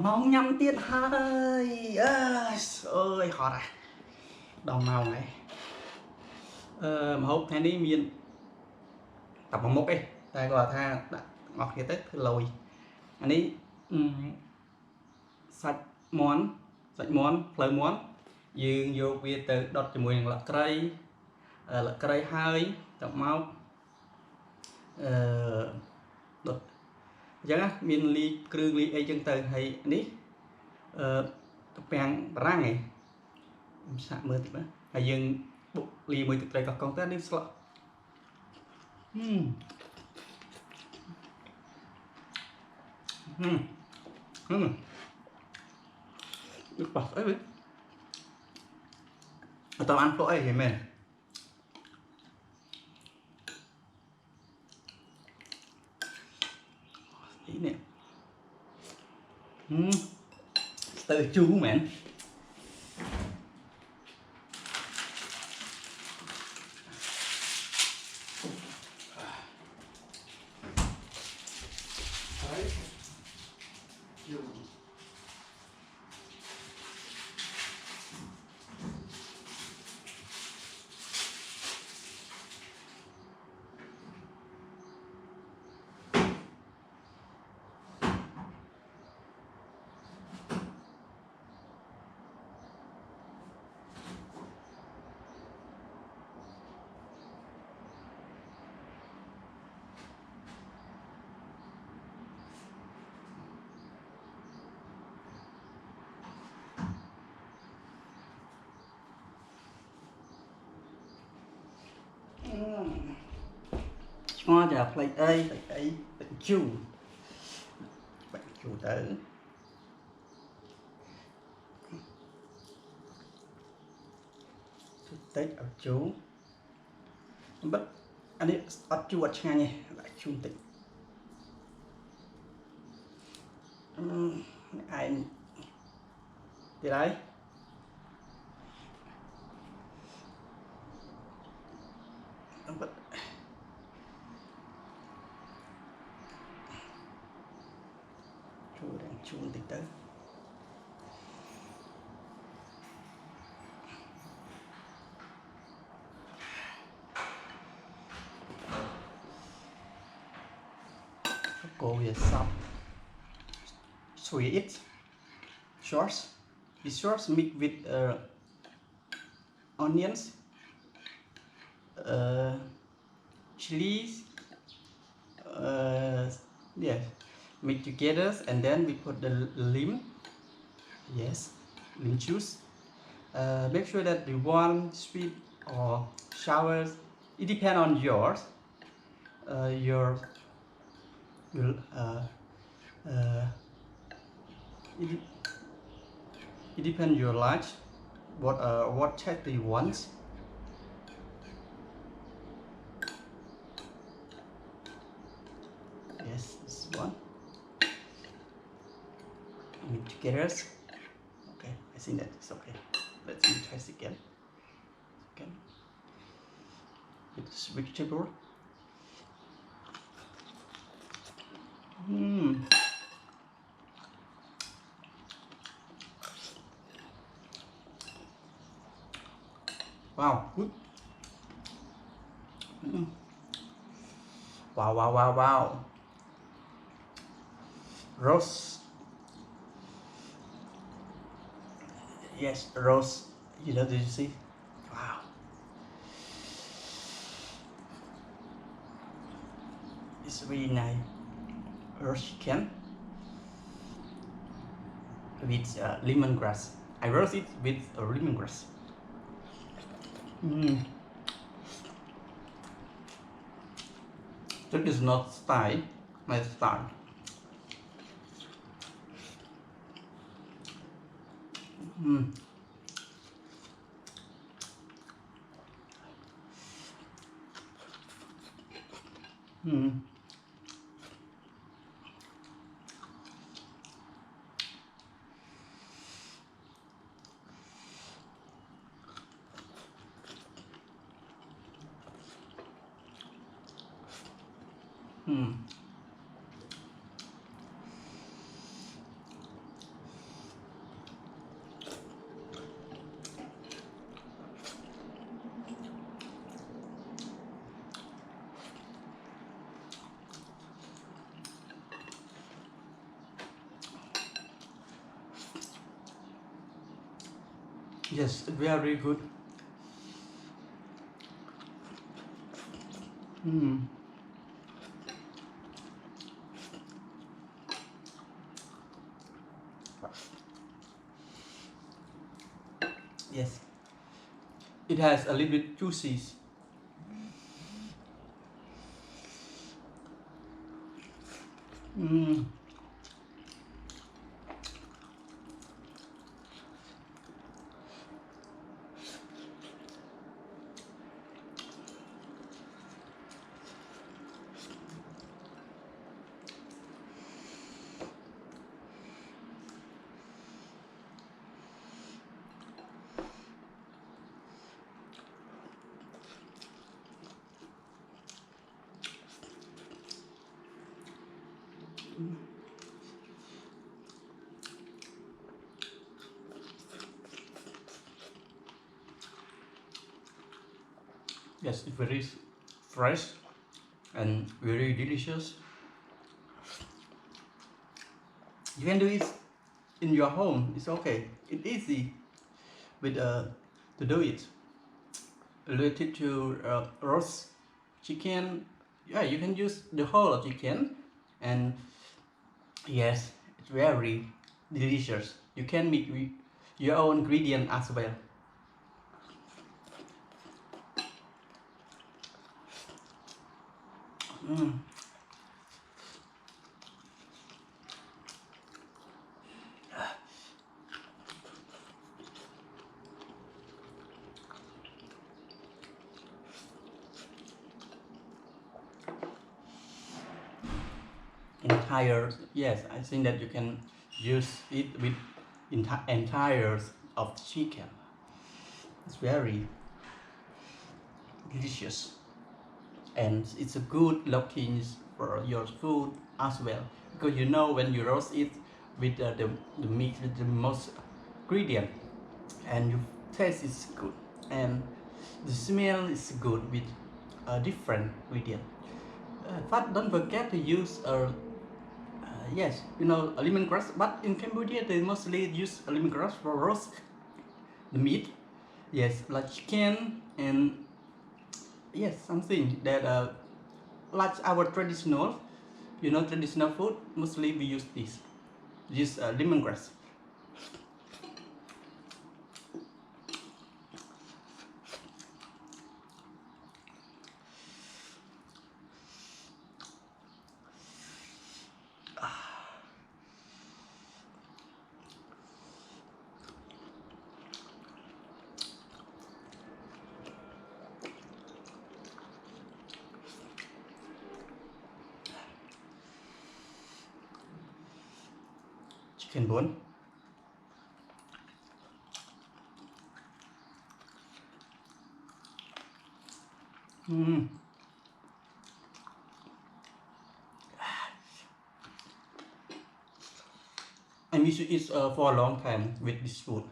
mong nhắm tiết hơi ơi hot à đau màu này mà hộp này đi miền tập một mốc đi tại gọi tha ngọt kia tết lồi anh ấy sạch món lời món dương vô việt từ đọt cho mùi là cây hơi tập máu đọt chẳng á miền ly cương ly ấy chân từ hay ní tập bèn rang này sạ mưa thì hay dương bụng ly mùi thực đây có con tết đi sợ nước bọt ấy biết tao ăn phổi thì mềm tí nè từ chú mẹn ngon chả plate A bệnh chu tới tết ở chú bất anh ấy ở chu ở cha nhỉ lại chu tịnh ai thì đấy bất chu đang chu tịnh tới go with some sweet sauce. The sauce mixed with onions, chilies, yeah, mix together, and then we put the lime. Yes, lime juice. Make sure that you want sweet or sour. It depends on yours. It depends your life. What taste do you want? Yes, this one. Mix together. Okay, I think that is okay. Let's try it again. With this vegetable. Wow, good. Wow. Roast. Yes, roast. You know, did you see? Wow. It's really nice. Roast chicken with lemongrass. I roast it with lemongrass. That is not style, my style. Yes, very good. Mm. Yes, it has a little bit juicy. Mm. Yes, it's very fresh and very delicious. You can do it in your home. It's okay. It's easy with to do it. Related to roast chicken, yeah, you can use the whole of chicken, and yes, it's very delicious. You can make your own ingredient as well. Mm. Entire, yes, I think that you can use it with entire of chicken. It's very delicious, and it's a good looking for your food as well, because you know when you roast it with the meat with the most ingredient, and your taste is good, and the smell is good with a different ingredient. But don't forget to use yes, you know, a lemongrass. But in Cambodia, they mostly use a lemongrass for roast the meat. Yes, like chicken and yes, something that like our traditional, you know, traditional food. Mostly we use this lemongrass. Chicken bone. Mm. And we should eat for a long time with this food.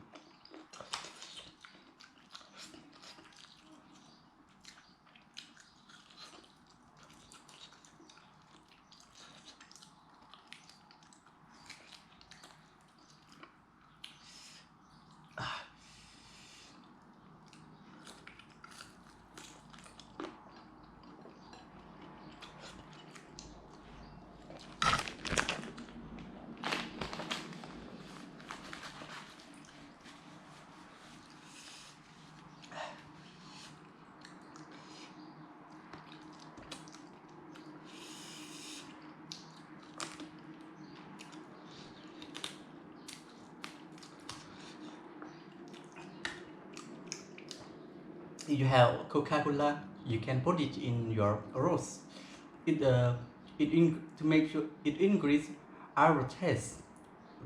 If you have Coca-Cola, you can put it in your roast. It to make sure it increase our taste,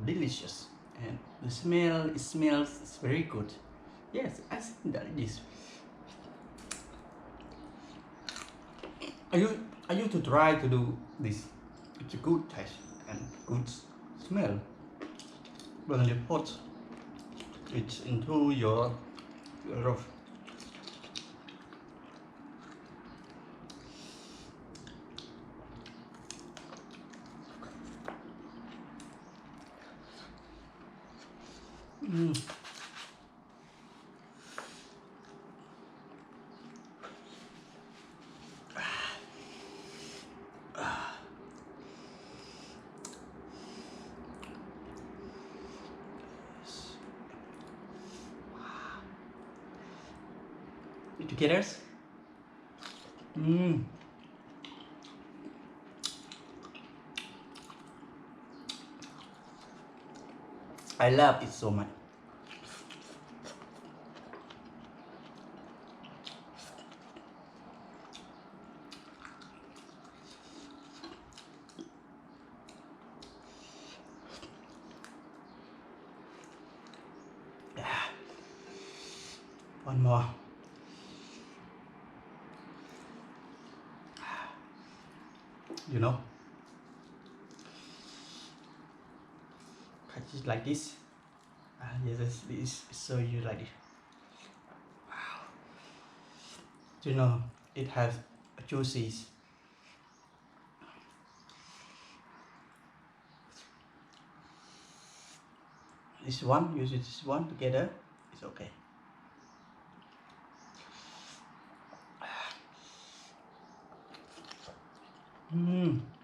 delicious, and the smell. It smells very good. Yes, I think that it is. I used to try to do this. It's a good taste and good smell. When you put it into your roast. Mm. it together. Mm. I love it so much. Yeah. One more. You know, cut it like this. Yes, this so you like it. You know, it has juices. This one, use this one together. It's okay. Mm.